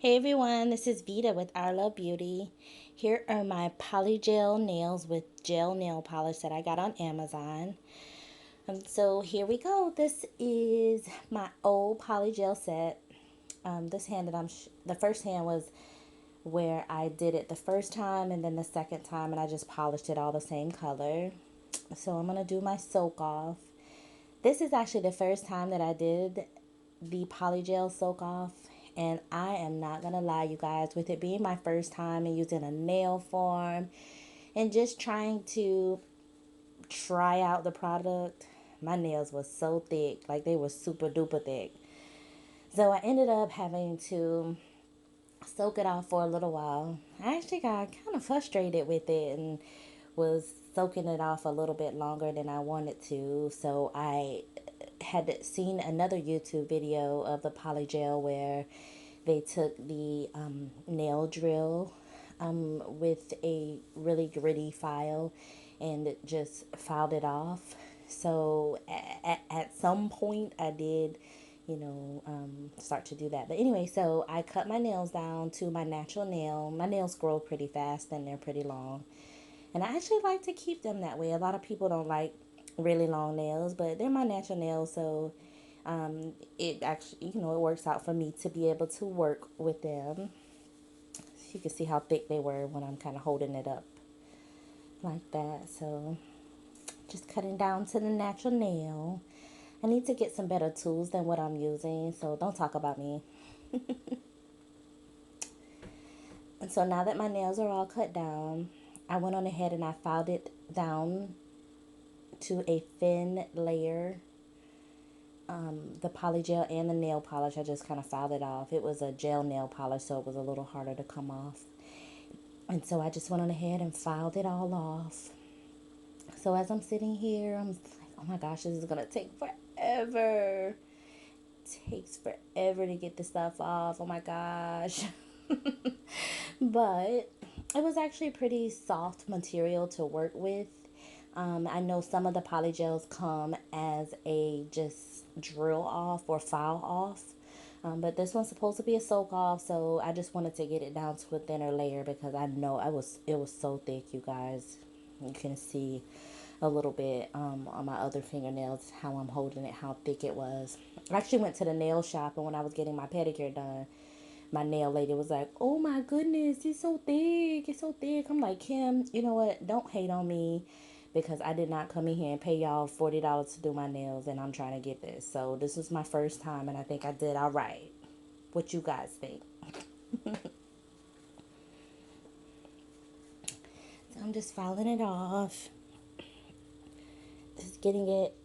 Hey everyone, this is Vita with Our Love Beauty. Here are my polygel nails with gel nail polish that I got on Amazon. So here we go. This is my old polygel set. This hand that the first hand was where I did it the first time, and then the second time, and I just polished it all the same color. So I'm gonna do my soak off. This is actually the first time that I did the polygel soak off, and I am not gonna lie, you guys, with it being my first time and using a nail form and just trying to try out the product, my nails was so thick, like they were super duper thick. So I ended up having to soak it off for a little while. I actually got kind of frustrated with it and was soaking it off a little bit longer than I wanted to. So I had seen another YouTube video of the polygel where they took the nail drill with a really gritty file and just filed it off. So at some point I did, start to do that. But anyway, so I cut my nails down to my natural nail. My nails grow pretty fast and they're pretty long. And I actually like to keep them that way. A lot of people don't like really long nails, but they're my natural nails, so it actually, it works out for me to be able to work with them. So you can see how thick they were when I'm kind of holding it up like that. So just cutting down to the natural nail. I need to get some better tools than what I'm using, so don't talk about me. And so now that my nails are all cut down, I went on ahead and I filed it down to a thin layer. The polygel and the nail polish, I just kind of filed it off. It was a gel nail polish, so it was a little harder to come off. And so I just went on ahead and filed it all off. So as I'm sitting here, I'm like, oh my gosh, this is going to take forever. It takes forever to get this stuff off. Oh my gosh. But it was actually pretty soft material to work with. I know some of the polygels come as a just drill off or file off. But this one's supposed to be a soak off, so I just wanted to get it down to a thinner layer because I know it was so thick, you guys. You can see a little bit on my other fingernails how I'm holding it, how thick it was. I actually went to the nail shop, and when I was getting my pedicure done, my nail lady was like, "Oh my goodness, it's so thick, it's so thick." I'm like, Kim, you know what? Don't hate on me because I did not come in here and pay y'all $40 to do my nails, and I'm trying to get this. So this was my first time, and I think I did all right. What you guys think? So I'm just filing it off, just getting it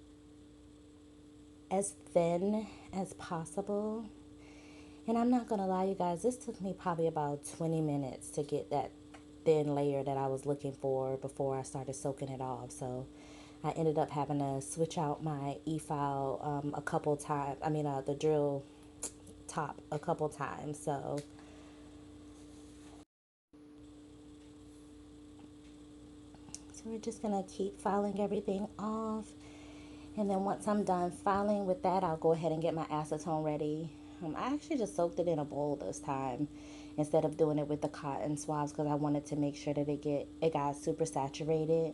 as thin as possible. And I'm not gonna lie, you guys, this took me probably about 20 minutes to get that thin layer that I was looking for before I started soaking it off. So I ended up having to switch out my e-file a couple times. I mean, the drill top a couple times. So we're just gonna keep filing everything off. And then once I'm done filing with that, I'll go ahead and get my acetone ready. I actually just soaked it in a bowl this time instead of doing it with the cotton swabs because I wanted to make sure that it got super saturated.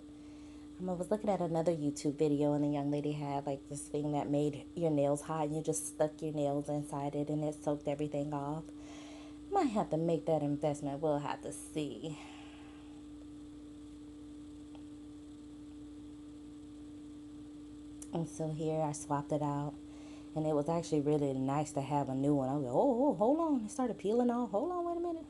I was looking at another YouTube video and the young lady had like this thing that made your nails hot and you just stuck your nails inside it and it soaked everything off. Might have to make that investment. We'll have to see. And so here I swapped it out. And it was actually really nice to have a new one. I was like, oh, hold on. It started peeling off. Hold on, wait a minute.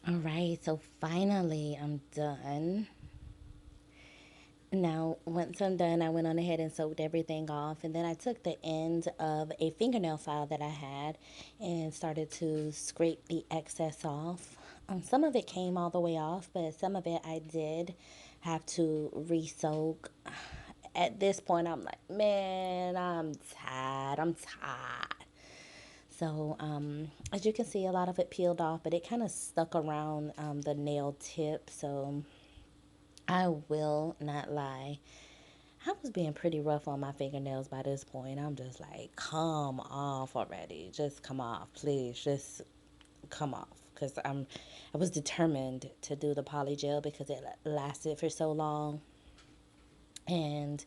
All right, so finally I'm done. Now, once I'm done, I went on ahead and soaked everything off, and then I took the end of a fingernail file that I had and started to scrape the excess off. Some of it came all the way off, but some of it I did have to re-soak. At this point, I'm like, man, I'm tired. I'm tired. So, as you can see, a lot of it peeled off, but it kind of stuck around the nail tip. So, I will not lie. I was being pretty rough on my fingernails by this point. I'm just like, come off already. Just come off, please. Just come off. Because I was determined to do the polygel because it lasted for so long. And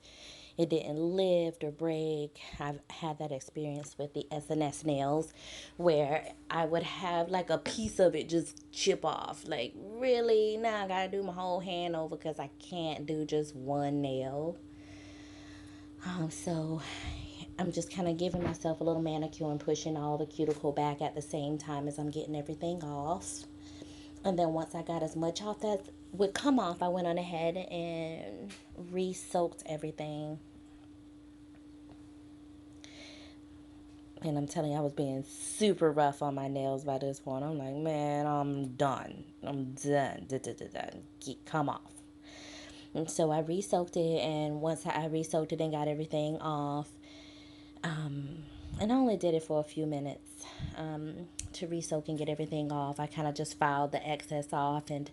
it didn't lift or break. I've had that experience with the SNS nails where I would have like a piece of it just chip off. Like, really? Now I gotta do my whole hand over because I can't do just one nail. So I'm just kind of giving myself a little manicure and pushing all the cuticle back at the same time as I'm getting everything off. And then once I got as much off as would come off, I went on ahead and re-soaked everything. And I'm telling you, I was being super rough on my nails by this point. I'm like, man, I'm done. I'm done. Done. Come off. And so I re-soaked it, and once I re-soaked it and got everything off, and I only did it for a few minutes to re-soak and get everything off. I kind of just filed the excess off, and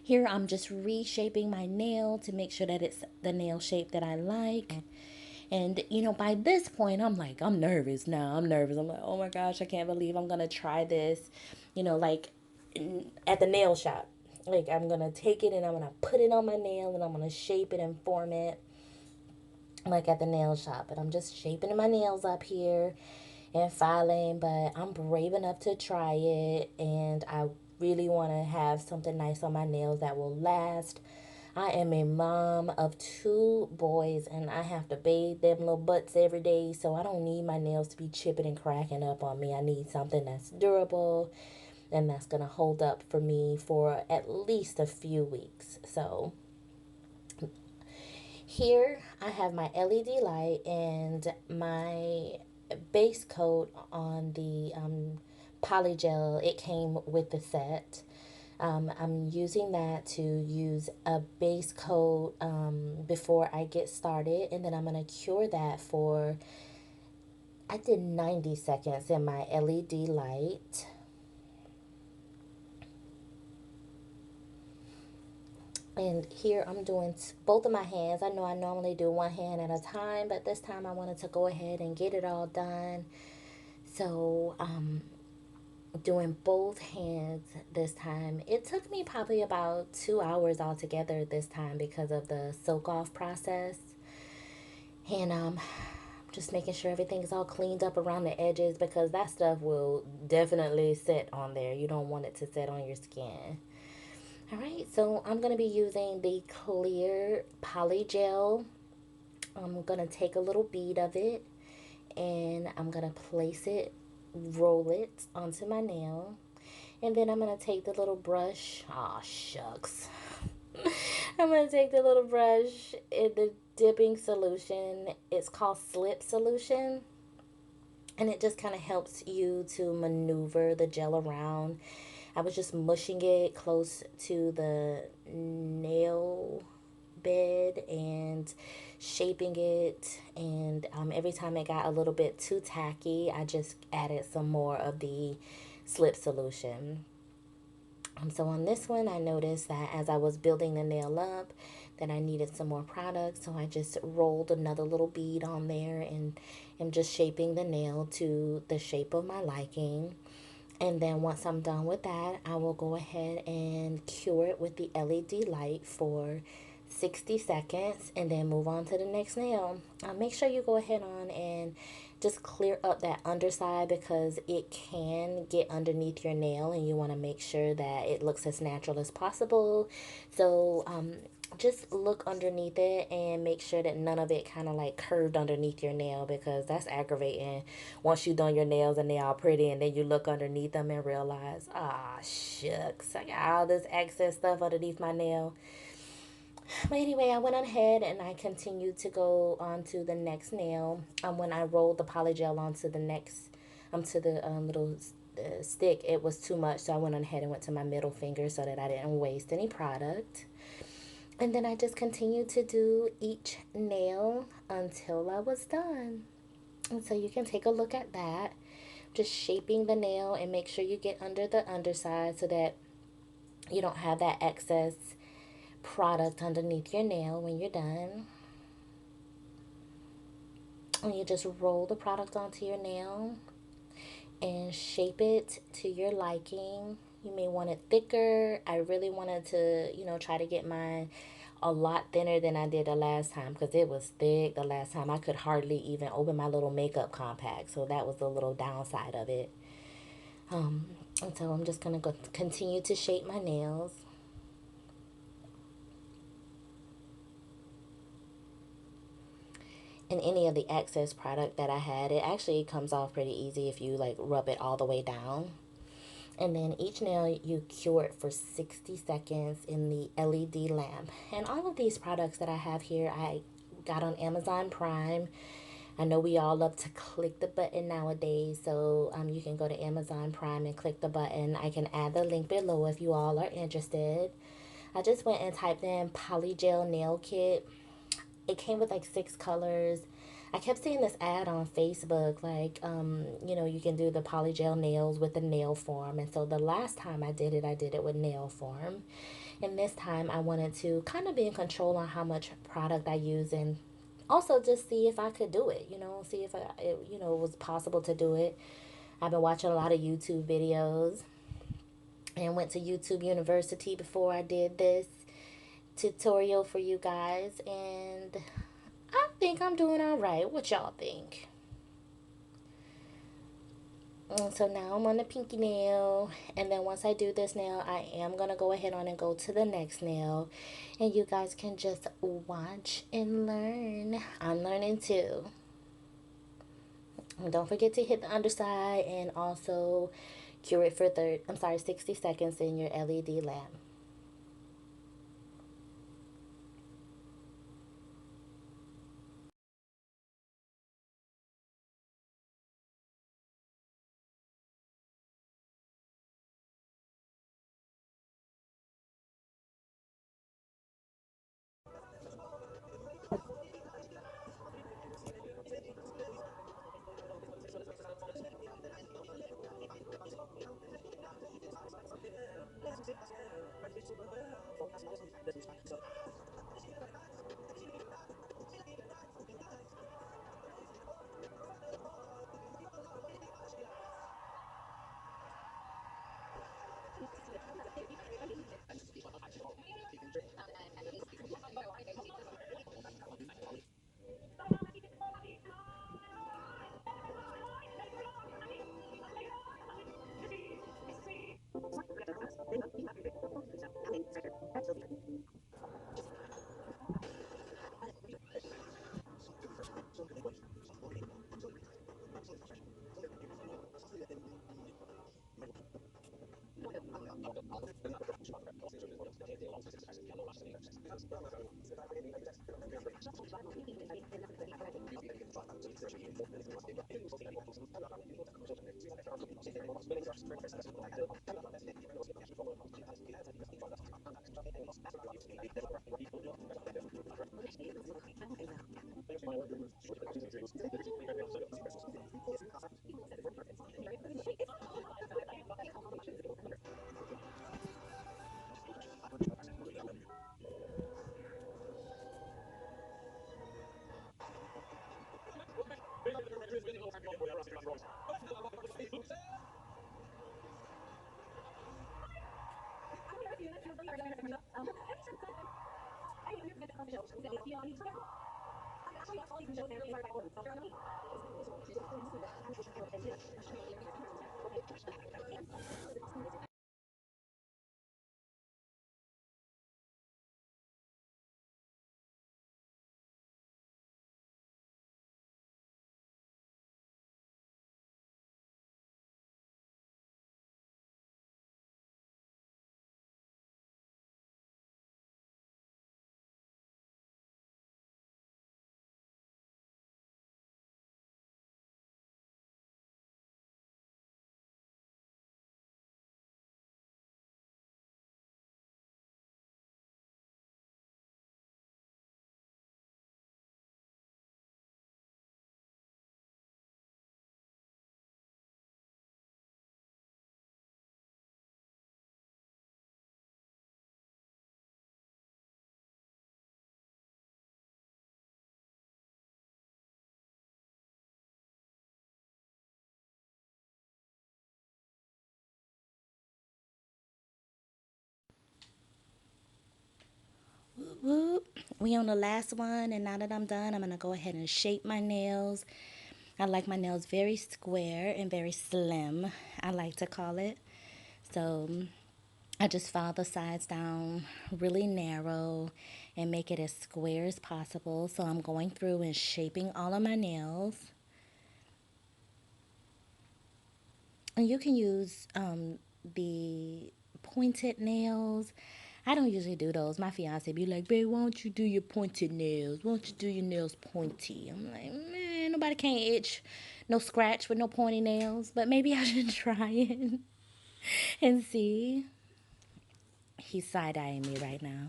here I'm just reshaping my nail to make sure that it's the nail shape that I like. And by this point, I'm like, I'm nervous now. I'm nervous. I'm like, oh my gosh, I can't believe I'm gonna try this. Like at the nail shop. Like, I'm gonna take it and I'm gonna put it on my nail and I'm gonna shape it and form it like at the nail shop. But I'm just shaping my nails up here and filing, but I'm brave enough to try it, and I really want to have something nice on my nails that will last. I am a mom of two boys, and I have to bathe them little butts every day, so I don't need my nails to be chipping and cracking up on me. I need something that's durable and that's going to hold up for me for at least a few weeks. So here I have my LED light and my base coat on the polygel. It came with the set. I'm using that to use a base coat before I get started, and then I'm going to cure that for, I did 90 seconds in my LED light. And here I'm doing both of my hands. I know I normally do one hand at a time, but this time I wanted to go ahead and get it all done. So, doing both hands this time. It took me probably about 2 hours altogether this time because of the soak off process. And just making sure everything's all cleaned up around the edges because that stuff will definitely sit on there. You don't want it to sit on your skin. All right, so I'm going to be using the clear poly gel. I'm going to take a little bead of it and I'm going to place it, roll it onto my nail. And then I'm going to take the little brush. Aw, shucks. I'm going to take the little brush in the dipping solution. It's called slip solution. And it just kind of helps you to maneuver the gel around. I was just mushing it close to the nail bed and shaping it. And every time it got a little bit too tacky, I just added some more of the slip solution. So on this one, I noticed that as I was building the nail up, that I needed some more product. So I just rolled another little bead on there and am just shaping the nail to the shape of my liking. And then once I'm done with that, I will go ahead and cure it with the LED light for 60 seconds and then move on to the next nail. Make sure you go ahead on and just clear up that underside because it can get underneath your nail and you want to make sure that it looks as natural as possible. So just look underneath it and make sure that none of it kind of like curved underneath your nail, because that's aggravating. Once you done your nails and they all pretty and then you look underneath them and realize, ah, shucks, I got all this excess stuff underneath my nail. But anyway, I went ahead and I continued to go on to the next nail. When I rolled the polygel onto the next, to the little stick, it was too much, so I went ahead and went to my middle finger so that I didn't waste any product. And then I just continued to do each nail until I was done. And so you can take a look at that. Just shaping the nail and make sure you get under the underside so that you don't have that excess product underneath your nail when you're done. And you just roll the product onto your nail and shape it to your liking. You may want it thicker. I really wanted to, try to get mine a lot thinner than I did the last time, because it was thick the last time. I could hardly even open my little makeup compact. So that was the little downside of it. And so I'm just going to continue to shape my nails. And any of the excess product that I had, it actually comes off pretty easy if you like rub it all the way down. And then each nail you cure it for 60 seconds in the LED lamp. And all of these products that I have here, I got on Amazon Prime. I know we all love to click the button nowadays, so you can go to Amazon Prime and click the button. I can add the link below if you all are interested. I just went and typed in polygel nail kit. It came with like 6 colors. I kept seeing this ad on Facebook, like, you can do the polygel nails with the nail form. And so the last time I did it with nail form. And this time I wanted to kind of be in control on how much product I use, and also just see if I could do it, see if it was possible to do it. I've been watching a lot of YouTube videos and went to YouTube University before I did this tutorial for you guys, and I think I'm doing all right. What y'all think? And so now I'm on the pinky nail, and then once I do this nail, I am going to go ahead on and go to the next nail, and you guys can just watch and learn. I'm learning too. And don't forget to hit the underside and also cure it for 60 seconds in your LED lamp. Whoop whoop. We on the last one, and now that I'm done, I'm gonna go ahead and shape my nails. I like my nails very square and very slim, I like to call it. So I just file the sides down really narrow and make it as square as possible. So I'm going through and shaping all of my nails. And you can use the pointed nails. I don't usually do those. My fiance be like, babe, why don't you do your pointed nails? Why don't you do your nails pointy? I'm like, man, nobody can't itch, no scratch with no pointy nails. But maybe I should try it and see. He's side-eyeing me right now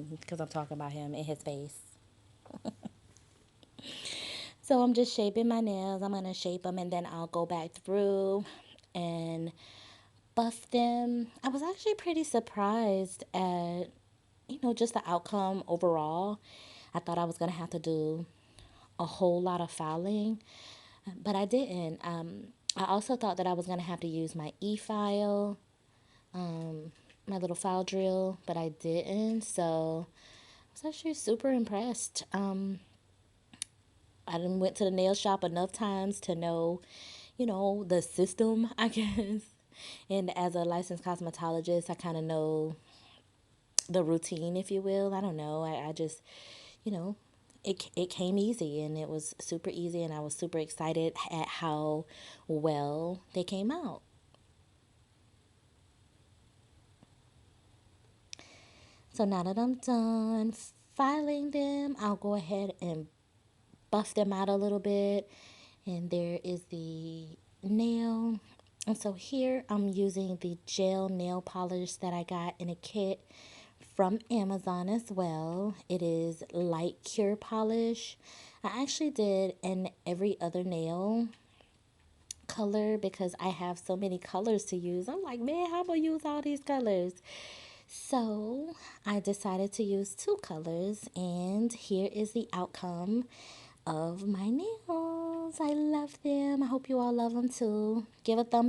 because I'm talking about him in his face. So I'm just shaping my nails. I'm going to shape them and then I'll go back through and buff them. I was actually pretty surprised at, just the outcome overall. I thought I was going to have to do a whole lot of filing, but I didn't. I also thought that I was going to have to use my e-file, my little file drill, but I didn't. So I was actually super impressed. I done went to the nail shop enough times to know, the system, I guess. And as a licensed cosmetologist, I kind of know the routine, if you will. I don't know. I just, you know, it came easy and it was super easy and I was super excited at how well they came out. So now that I'm done filing them, I'll go ahead and buff them out a little bit. And there is the nail. And so here I'm using the gel nail polish that I got in a kit from Amazon as well. It is light cure polish. I actually did an every other nail color because I have so many colors to use. I'm like, man, how am I gonna use all these colors? So I decided to use two colors, and here is the outcome of my nails. I love them. I hope you all love them too. Give a thumbs